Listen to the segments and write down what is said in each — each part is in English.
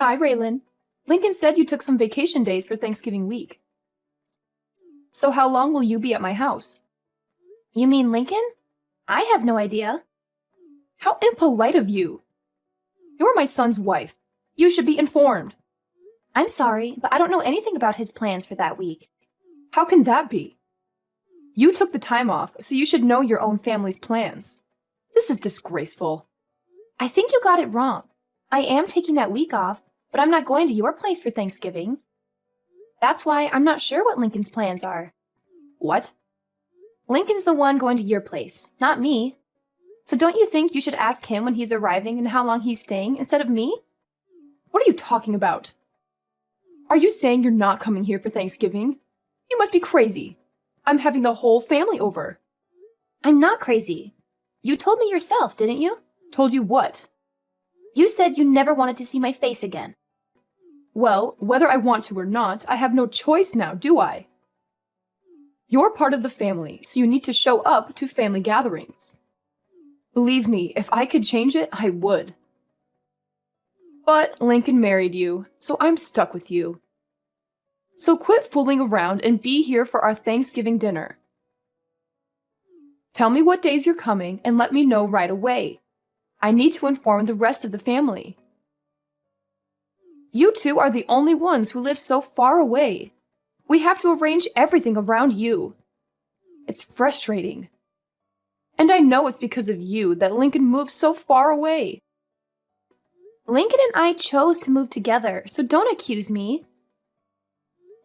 Hi, Raylan. Lincoln said you took some vacation days for Thanksgiving week. So how long will you be at my house? You mean Lincoln? I have no idea. How impolite of you! You're my son's wife. You should be informed. I'm sorry, but I don't know anything about his plans for that week. How can that be? You took the time off, so you should know your own family's plans. This is disgraceful. I think you got it wrong. I am taking that week off, but I'm not going to your place for Thanksgiving. That's why I'm not sure what Lincoln's plans are. What? Lincoln's the one going to your place, not me. So don't you think you should ask him when he's arriving and how long he's staying instead of me? What are you talking about? Are you saying you're not coming here for Thanksgiving? You must be crazy. I'm having the whole family over. I'm not crazy. You told me yourself, didn't you? Told you what? You said you never wanted to see my face again. Well, whether I want to or not, I have no choice now, do I? You're part of the family, so you need to show up to family gatherings. Believe me, if I could change it, I would. But Lincoln married you, so I'm stuck with you. So quit fooling around and be here for our Thanksgiving dinner. Tell me what days you're coming and let me know right away. I need to inform the rest of the family. You two are the only ones who live so far away. We have to arrange everything around you. It's frustrating. And I know it's because of you that Lincoln moved so far away. Lincoln and I chose to move together, so don't accuse me.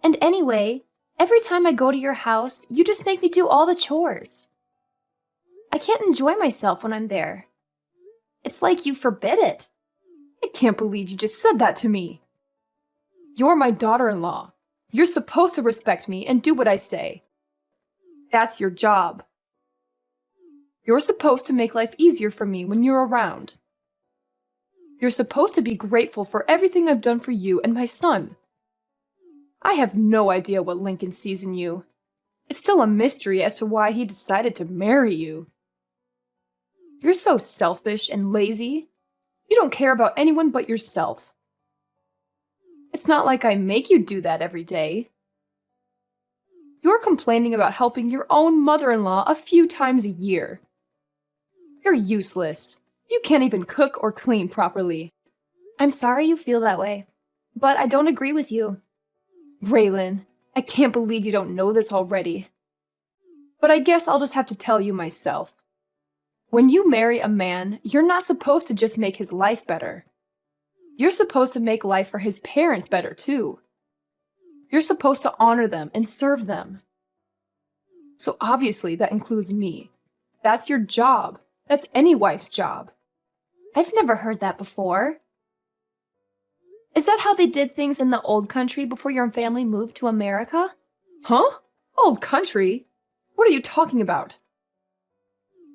And anyway, every time I go to your house, you just make me do all the chores. I can't enjoy myself when I'm there. It's like you forbid it. I can't believe you just said that to me. You're my daughter-in-law. You're supposed to respect me and do what I say. That's your job. You're supposed to make life easier for me when you're around. You're supposed to be grateful for everything I've done for you and my son. I have no idea what Lincoln sees in you. It's still a mystery as to why he decided to marry you. You're so selfish and lazy. You don't care about anyone but yourself. It's not like I make you do that every day. You're complaining about helping your own mother-in-law a few times a year. You're useless. You can't even cook or clean properly. I'm sorry you feel that way, but I don't agree with you. Raylan, I can't believe you don't know this already. But I guess I'll just have to tell you myself. When you marry a man, you're not supposed to just make his life better. You're supposed to make life for his parents better too. You're supposed to honor them and serve them. So obviously that includes me. That's your job. That's any wife's job. I've never heard that before. Is that how they did things in the old country before your family moved to America? Huh? Old country? What are you talking about?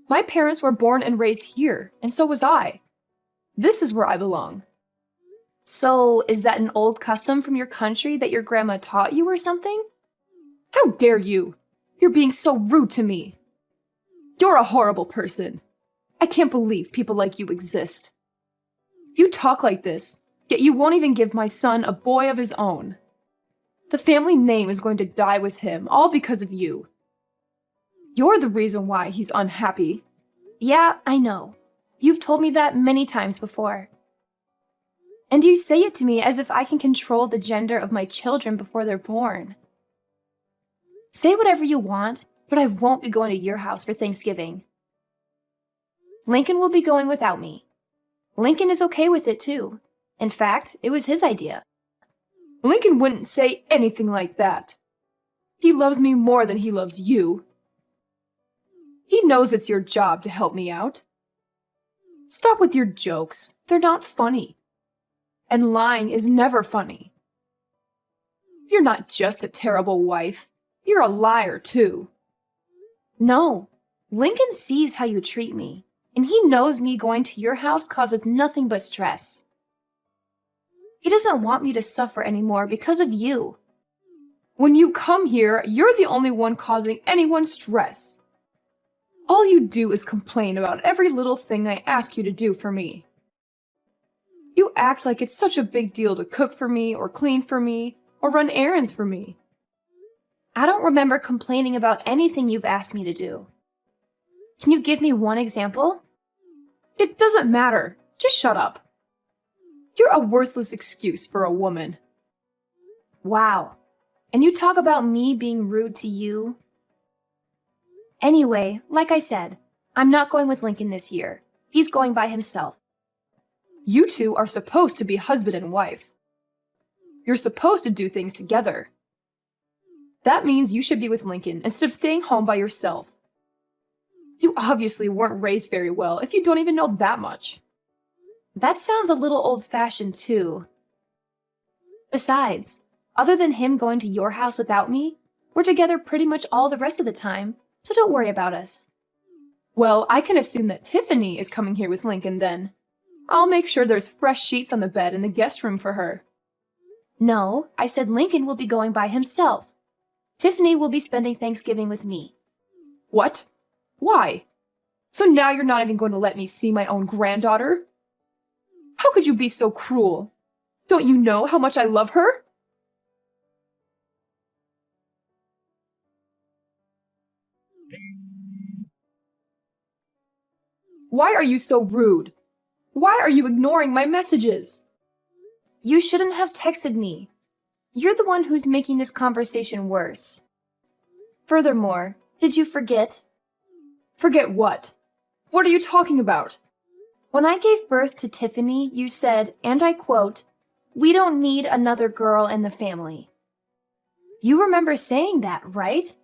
My parents were born and raised here, and so was I. This is where I belong. So, is that an old custom from your country that your grandma taught you or something? How dare you! You're being so rude to me. You're a horrible person. I can't believe people like you exist. You talk like this, yet you won't even give my son a boy of his own. The family name is going to die with him, all because of you. You're the reason why he's unhappy. Yeah, I know. You've told me that many times before. And you say it to me as if I can control the gender of my children before they're born. Say whatever you want, but I won't be going to your house for Thanksgiving. Lincoln will be going without me. Lincoln is okay with it too. In fact, it was his idea. Lincoln wouldn't say anything like that. He loves me more than he loves you. He knows it's your job to help me out. Stop with your jokes. They're not funny. And lying is never funny. You're not just a terrible wife. You're a liar, too. No, Lincoln sees how you treat me, and he knows me going to your house causes nothing but stress. He doesn't want me to suffer anymore because of you. When you come here, you're the only one causing anyone stress. All you do is complain about every little thing I ask you to do for me. You act like it's such a big deal to cook for me, or clean for me, or run errands for me. I don't remember complaining about anything you've asked me to do. Can you give me one example? It doesn't matter. Just shut up. You're a worthless excuse for a woman. Wow. And you talk about me being rude to you? Anyway, like I said, I'm not going with Lincoln this year. He's going by himself. You two are supposed to be husband and wife. You're supposed to do things together. That means you should be with Lincoln instead of staying home by yourself. You obviously weren't raised very well if you don't even know that much. That sounds a little old-fashioned too. Besides, other than him going to your house without me, we're together pretty much all the rest of the time, so don't worry about us. Well, I can assume that Tiffany is coming here with Lincoln then. I'll make sure there's fresh sheets on the bed in the guest room for her. No, I said Lincoln will be going by himself. Tiffany will be spending Thanksgiving with me. What? Why? So now you're not even going to let me see my own granddaughter? How could you be so cruel? Don't you know how much I love her? Why are you so rude? Why are you ignoring my messages? You shouldn't have texted me. You're the one who's making this conversation worse. Furthermore, did you forget? Forget what? What are you talking about? When I gave birth to Tiffany, you said, and I quote, "We don't need another girl in the family." You remember saying that, right?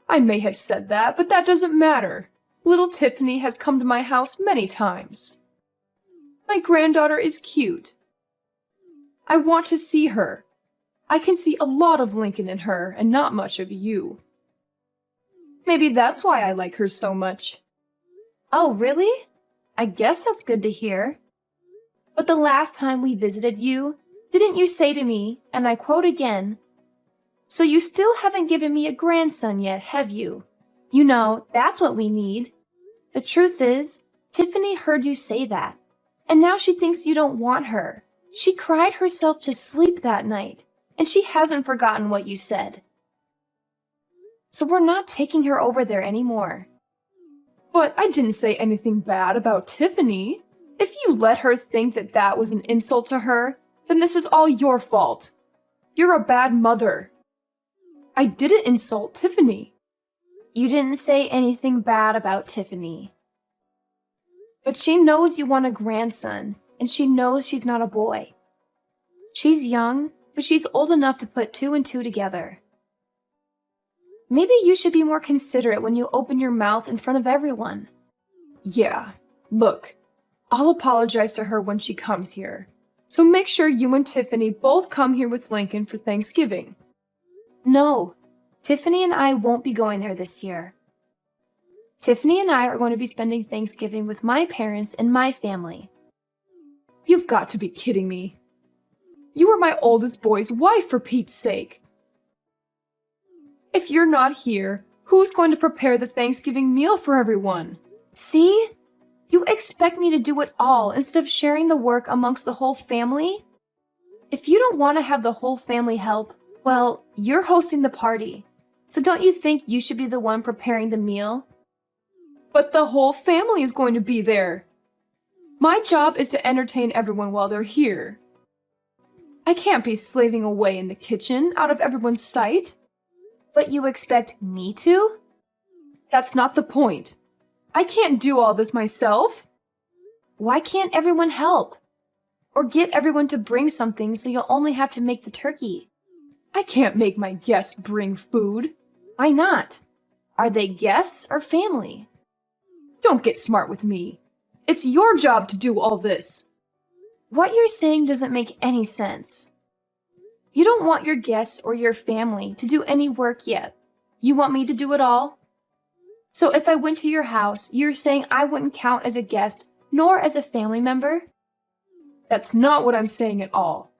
I may have said that, but that doesn't matter. Little Tiffany has come to my house many times. My granddaughter is cute. I want to see her. I can see a lot of Lincoln in her and not much of you. Maybe that's why I like her so much. Oh, really? I guess that's good to hear. But the last time we visited you, didn't you say to me, and I quote again, "So you still haven't given me a grandson yet, have you? You know, that's what we need." The truth is, Tiffany heard you say that, and now she thinks you don't want her. She cried herself to sleep that night, and she hasn't forgotten what you said. So we're not taking her over there anymore. But I didn't say anything bad about Tiffany. If you let her think that that was an insult to her, then this is all your fault. You're a bad mother. I didn't insult Tiffany. You didn't say anything bad about Tiffany. But she knows you want a grandson, and she knows she's not a boy. She's young, but she's old enough to put two and two together. Maybe you should be more considerate when you open your mouth in front of everyone. Yeah, look, I'll apologize to her when she comes here. So make sure you and Tiffany both come here with Lincoln for Thanksgiving. No, Tiffany and I won't be going there this year. Tiffany and I are going to be spending Thanksgiving with my parents and my family. You've got to be kidding me. You were my oldest boy's wife, for Pete's sake. If you're not here, who's going to prepare the Thanksgiving meal for everyone? See? You expect me to do it all instead of sharing the work amongst the whole family? If you don't want to have the whole family help, well, you're hosting the party. So don't you think you should be the one preparing the meal? But the whole family is going to be there. My job is to entertain everyone while they're here. I can't be slaving away in the kitchen out of everyone's sight. But you expect me to? That's not the point. I can't do all this myself. Why can't everyone help? Or get everyone to bring something so you'll only have to make the turkey? I can't make my guests bring food. Why not? Are they guests or family? Don't get smart with me. It's your job to do all this. What you're saying doesn't make any sense. You don't want your guests or your family to do any work yet. You want me to do it all? So if I went to your house, you're saying I wouldn't count as a guest nor as a family member? That's not what I'm saying at all.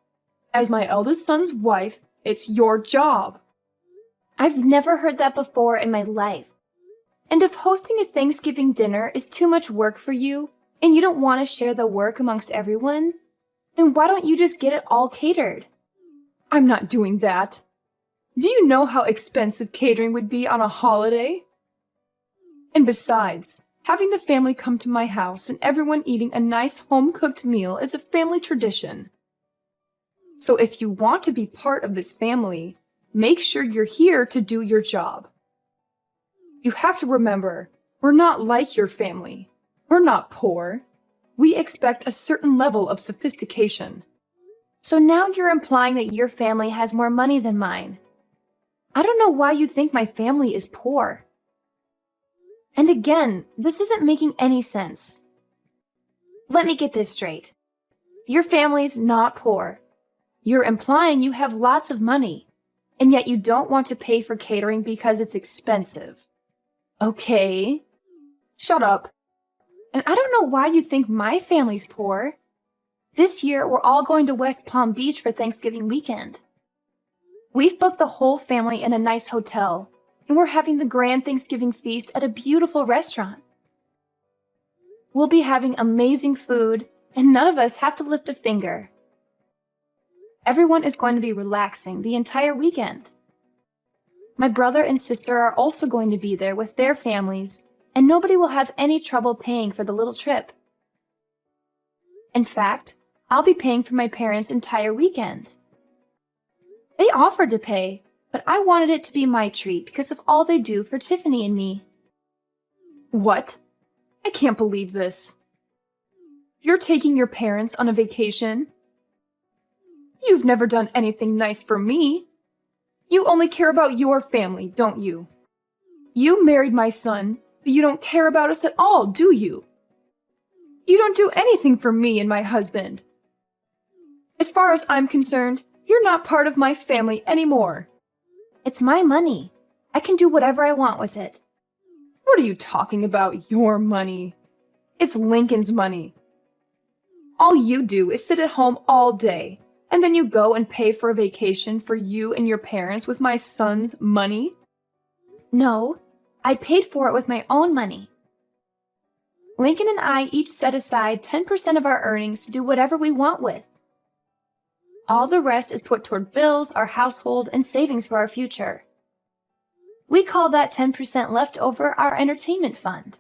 As my eldest son's wife, it's your job. I've never heard that before in my life. And if hosting a Thanksgiving dinner is too much work for you, and you don't want to share the work amongst everyone, Then why don't you just get it all catered? I'm not doing that. Do you know how expensive catering would be on a holiday? And besides, having the family come to my house and everyone eating a nice home-cooked meal is a family tradition. So if you want to be part of this family, make sure you're here to do your job. You have to remember, we're not like your family. We're not poor. We expect a certain level of sophistication. So now you're implying that your family has more money than mine. I don't know why you think my family is poor. And again, this isn't making any sense. Let me get this straight. Your family's not poor. You're implying you have lots of money, and yet you don't want to pay for catering because it's expensive. Okay? Shut up. And I don't know why you think my family's poor. This year, we're all going to West Palm Beach for Thanksgiving weekend. We've booked the whole family in a nice hotel, and we're having the grand Thanksgiving feast at a beautiful restaurant. We'll be having amazing food, and none of us have to lift a finger. Everyone is going to be relaxing the entire weekend. My brother and sister are also going to be there with their families, and nobody will have any trouble paying for the little trip. In fact, I'll be paying for my parents' entire weekend. They offered to pay, but I wanted it to be my treat because of all they do for Tiffany and me. What? I can't believe this. You're taking your parents on a vacation? You've never done anything nice for me. You only care about your family, don't you? You married my son, but you don't care about us at all, do you? You don't do anything for me and my husband. As far as I'm concerned, you're not part of my family anymore. It's my money. I can do whatever I want with it. What are you talking about, your money? It's Lincoln's money. All you do is sit at home all day, and then you go and pay for a vacation for you and your parents with my son's money? No, I paid for it with my own money. Lincoln and I each set aside 10% of our earnings to do whatever we want with. All the rest is put toward bills, our household, and savings for our future. We call that 10% left over our entertainment fund.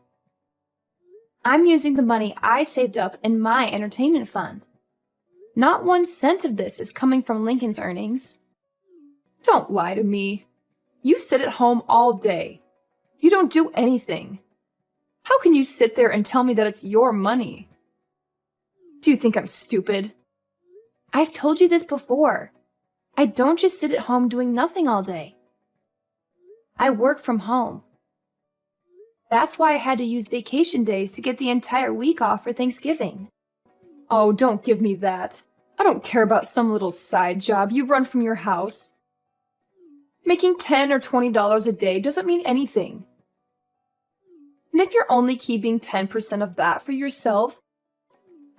I'm using the money I saved up in my entertainment fund. Not 1 cent of this is coming from Lincoln's earnings. Don't lie to me. You sit at home all day. You don't do anything. How can you sit there and tell me that it's your money? Do you think I'm stupid? I've told you this before. I don't just sit at home doing nothing all day. I work from home. That's why I had to use vacation days to get the entire week off for Thanksgiving. Oh, don't give me that. I don't care about some little side job you run from your house. Making $10 or $20 a day doesn't mean anything. And if you're only keeping 10% of that for yourself,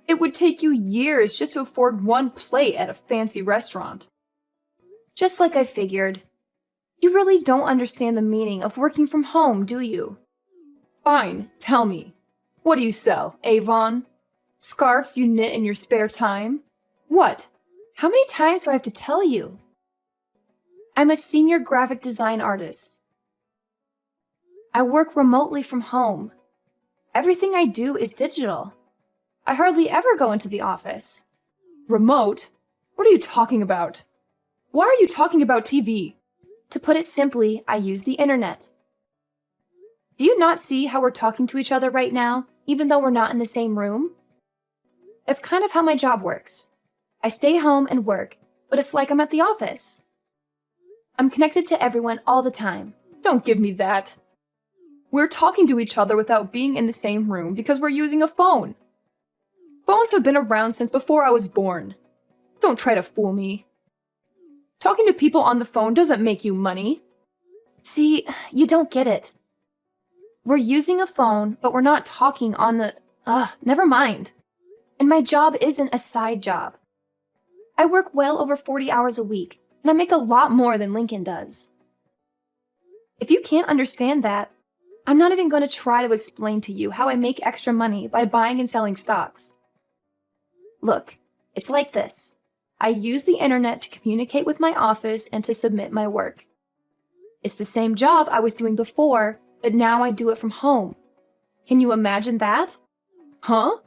it would take you years just to afford one plate at a fancy restaurant. Just like I figured. You really don't understand the meaning of working from home, do you? Fine, tell me. What do you sell, Avon? Scarves you knit in your spare time? What? How many times do I have to tell you? I'm a senior graphic design artist. I work remotely from home. Everything I do is digital. I hardly ever go into the office. Remote? What are you talking about? Why are you talking about TV? To put it simply, I use the internet. Do you not see how we're talking to each other right now, even though we're not in the same room? That's kind of how my job works. I stay home and work, but it's like I'm at the office. I'm connected to everyone all the time. Don't give me that. We're talking to each other without being in the same room because we're using a phone. Phones have been around since before I was born. Don't try to fool me. Talking to people on the phone doesn't make you money. See, you don't get it. We're using a phone, but we're not talking on the... never mind. And my job isn't a side job. I work well over 40 hours a week, and I make a lot more than Lincoln does. If you can't understand that, I'm not even going to try to explain to you how I make extra money by buying and selling stocks. Look, It's like this. I use the internet to communicate with my office and to submit my work. It's the same job I was doing before, but now I do it from home. Can you imagine that? Huh?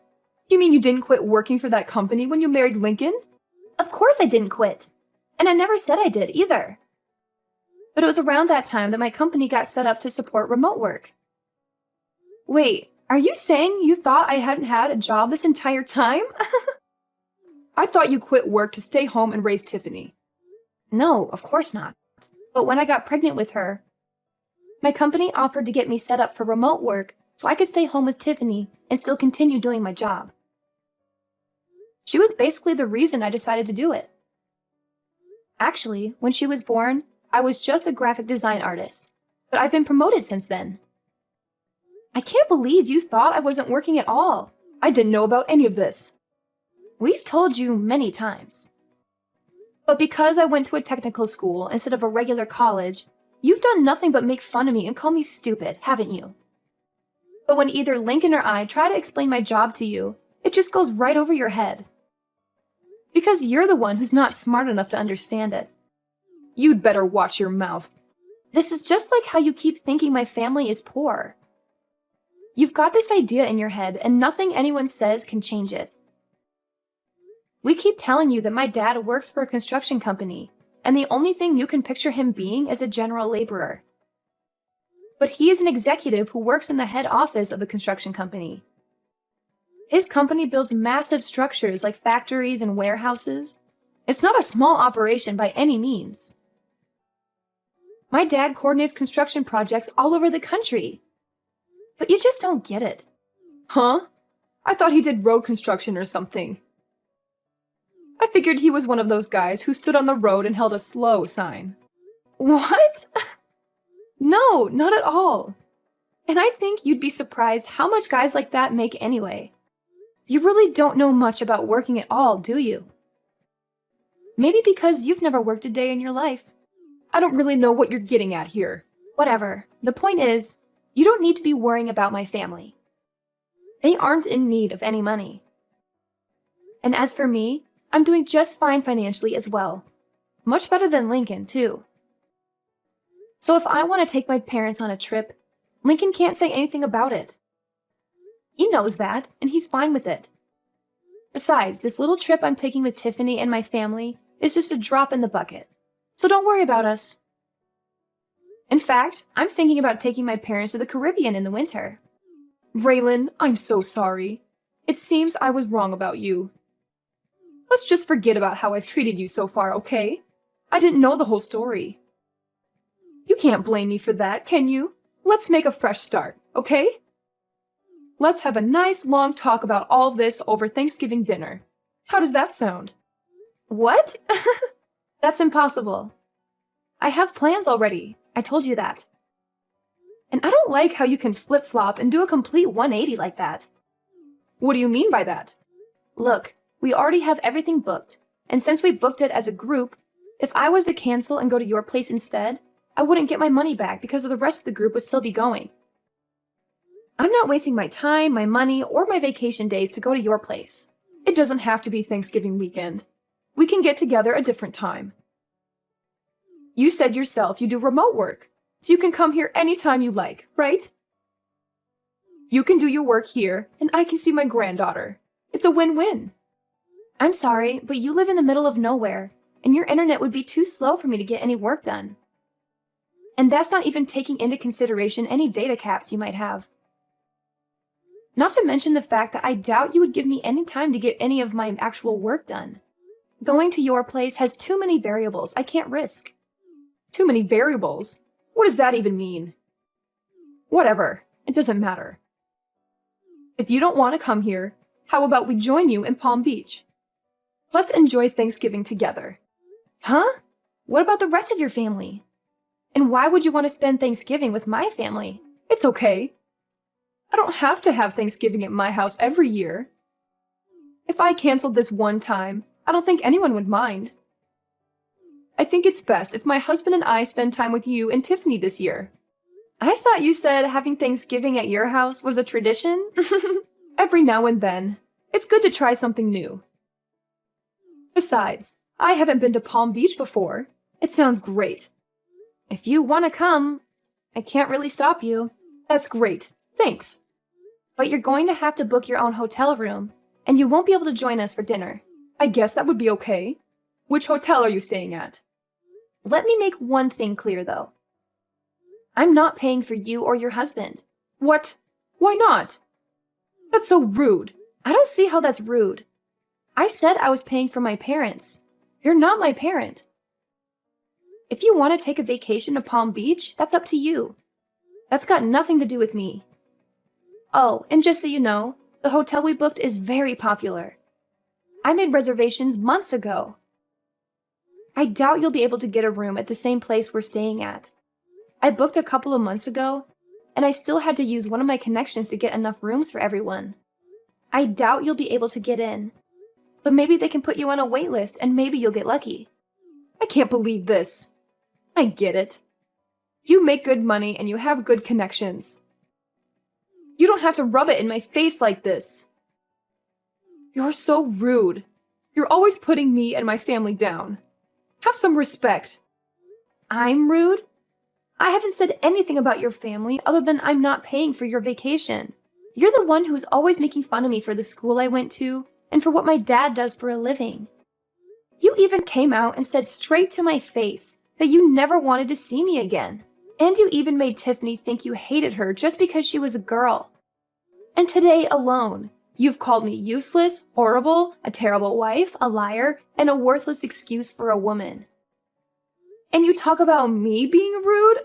You mean you didn't quit working for that company when you married Lincoln? Of course I didn't quit. And I never said I did either. But it was around that time that my company got set up to support remote work. Wait, are you saying you thought I hadn't had a job this entire time? I thought you quit work to stay home and raise Tiffany. No, of course not. But when I got pregnant with her, my company offered to get me set up for remote work so I could stay home with Tiffany and still continue doing my job. She was basically the reason I decided to do it. Actually, when she was born, I was just a graphic design artist, but I've been promoted since then. I can't believe you thought I wasn't working at all. I didn't know about any of this. We've told you many times. But because I went to a technical school instead of a regular college, you've done nothing but make fun of me and call me stupid, haven't you? But when either Lincoln or I try to explain my job to you, it just goes right over your head. Because you're the one who's not smart enough to understand it. You'd better watch your mouth. This is just like how you keep thinking my family is poor. You've got this idea in your head, and nothing anyone says can change it. We keep telling you that my dad works for a construction company, and the only thing you can picture him being is a general laborer. But he is an executive who works in the head office of the construction company. His company builds massive structures like factories and warehouses. It's not a small operation by any means. My dad coordinates construction projects all over the country. But you just don't get it. Huh? I thought he did road construction or something. I figured he was one of those guys who stood on the road and held a slow sign. What? No, not at all. And I think you'd be surprised how much guys like that make anyway. You really don't know much about working at all, do you? Maybe because you've never worked a day in your life. I don't really know what you're getting at here. Whatever. The point is, you don't need to be worrying about my family. They aren't in need of any money. And as for me, I'm doing just fine financially as well. Much better than Lincoln, too. So if I want to take my parents on a trip, Lincoln can't say anything about it. He knows that, and he's fine with it. Besides, this little trip I'm taking with Tiffany and my family is just a drop in the bucket. So don't worry about us. In fact, I'm thinking about taking my parents to the Caribbean in the winter. Raylan, I'm so sorry. It seems I was wrong about you. Let's just forget about how I've treated you so far, okay? I didn't know the whole story. You can't blame me for that, can you? Let's make a fresh start, okay? Let's have a nice long talk about all of this over Thanksgiving dinner. How does that sound? What? That's impossible. I have plans already. I told you that. And I don't like how you can flip-flop and do a complete 180 like that. What do you mean by that? Look, we already have everything booked, and since we booked it as a group, if I was to cancel and go to your place instead, I wouldn't get my money back because the rest of the group would still be going. I'm not wasting my time, my money, or my vacation days to go to your place. It doesn't have to be Thanksgiving weekend. We can get together a different time. You said yourself you do remote work, so you can come here anytime you like, right? You can do your work here, and I can see my granddaughter. It's a win-win. I'm sorry, but you live in the middle of nowhere, and your internet would be too slow for me to get any work done. And that's not even taking into consideration any data caps you might have. Not to mention the fact that I doubt you would give me any time to get any of my actual work done. Going to your place has too many variables I can't risk. Too many variables? What does that even mean? Whatever, it doesn't matter. If you don't want to come here, how about we join you in Palm Beach? Let's enjoy Thanksgiving together. Huh? What about the rest of your family? And why would you want to spend Thanksgiving with my family? It's okay. I don't have to have Thanksgiving at my house every year. If I canceled this one time, I don't think anyone would mind. I think it's best if my husband and I spend time with you and Tiffany this year. I thought you said having Thanksgiving at your house was a tradition? Every now and then. It's good to try something new. Besides, I haven't been to Palm Beach before. It sounds great. If you want to come, I can't really stop you. That's great. Thanks. But you're going to have to book your own hotel room, and you won't be able to join us for dinner. I guess that would be okay. Which hotel are you staying at? Let me make one thing clear, though. I'm not paying for you or your husband. What? Why not? That's so rude. I don't see how that's rude. I said I was paying for my parents. You're not my parent. If you want to take a vacation to Palm Beach, that's up to you. That's got nothing to do with me. Oh, and just so you know, the hotel we booked is very popular. I made reservations months ago. I doubt you'll be able to get a room at the same place we're staying at. I booked a couple of months ago, and I still had to use one of my connections to get enough rooms for everyone. I doubt you'll be able to get in, but maybe they can put you on a wait list and maybe you'll get lucky. I can't believe this. I get it. You make good money and you have good connections. You don't have to rub it in my face like this. You're so rude. You're always putting me and my family down. Have some respect. I'm rude? I haven't said anything about your family other than I'm not paying for your vacation. You're the one who's always making fun of me for the school I went to and for what my dad does for a living. You even came out and said straight to my face that you never wanted to see me again. And you even made Tiffany think you hated her just because she was a girl. And today alone, you've called me useless, horrible, a terrible wife, a liar, and a worthless excuse for a woman. And you talk about me being rude?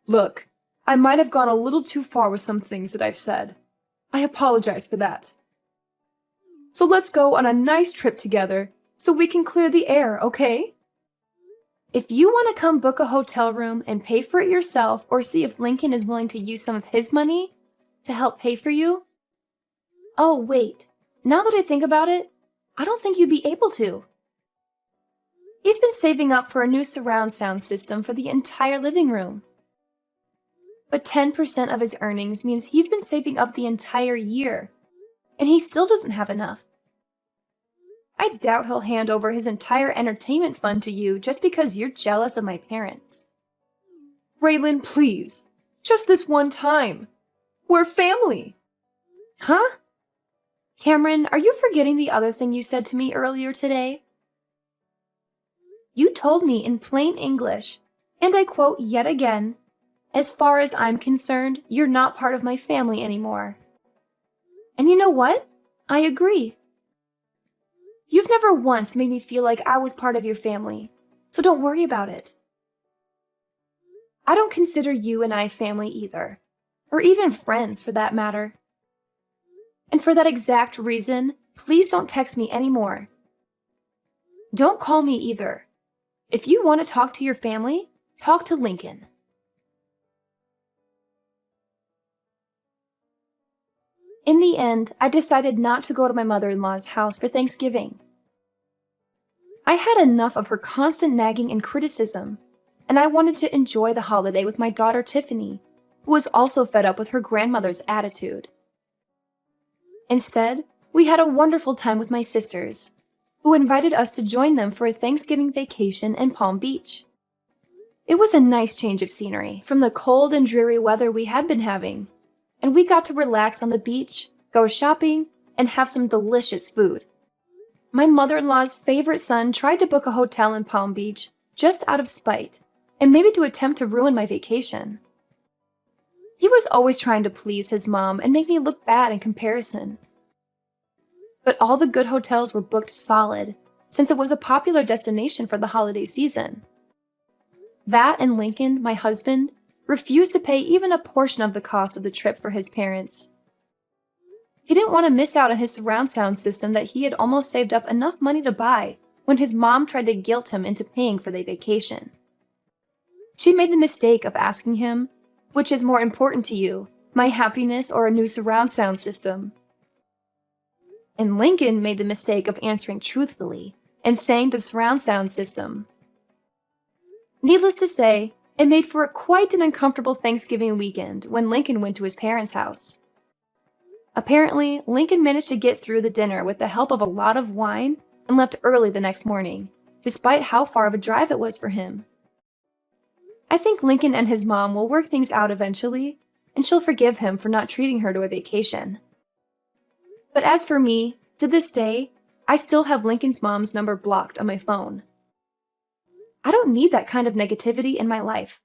Look, I might have gone a little too far with some things that I've said. I apologize for that. So let's go on a nice trip together so we can clear the air, okay? If you want to come book a hotel room and pay for it yourself or see if Lincoln is willing to use some of his money to help pay for you. Oh, wait. Now that I think about it, I don't think you'd be able to. He's been saving up for a new surround sound system for the entire living room. But 10% of his earnings means he's been saving up the entire year, and he still doesn't have enough. I doubt he'll hand over his entire entertainment fund to you just because you're jealous of my parents. Raylan, please. Just this one time. We're family. Huh? Cameron, are you forgetting the other thing you said to me earlier today? You told me in plain English, and I quote yet again, "As far as I'm concerned, you're not part of my family anymore." And you know what? I agree. You've never once made me feel like I was part of your family, so don't worry about it. I don't consider you and I family either, or even friends for that matter. And for that exact reason, please don't text me anymore. Don't call me either. If you want to talk to your family, talk to Lincoln. In the end, I decided not to go to my mother-in-law's house for Thanksgiving. I had enough of her constant nagging and criticism, and I wanted to enjoy the holiday with my daughter Tiffany, who was also fed up with her grandmother's attitude. Instead, we had a wonderful time with my sisters, who invited us to join them for a Thanksgiving vacation in Palm Beach. It was a nice change of scenery from the cold and dreary weather we had been having, and we got to relax on the beach, go shopping, and have some delicious food. My mother-in-law's favorite son tried to book a hotel in Palm Beach just out of spite, and maybe to attempt to ruin my vacation. He was always trying to please his mom and make me look bad in comparison. But all the good hotels were booked solid, since it was a popular destination for the holiday season. That and Lincoln, my husband, refused to pay even a portion of the cost of the trip for his parents. He didn't want to miss out on his surround sound system that he had almost saved up enough money to buy when his mom tried to guilt him into paying for the vacation. She made the mistake of asking him, "Which is more important to you, my happiness or a new surround sound system?" And Lincoln made the mistake of answering truthfully and saying the surround sound system. Needless to say, it made for quite an uncomfortable Thanksgiving weekend when Lincoln went to his parents' house. Apparently, Lincoln managed to get through the dinner with the help of a lot of wine and left early the next morning, despite how far of a drive it was for him. I think Lincoln and his mom will work things out eventually, and she'll forgive him for not treating her to a vacation. But as for me, to this day, I still have Lincoln's mom's number blocked on my phone. I don't need that kind of negativity in my life.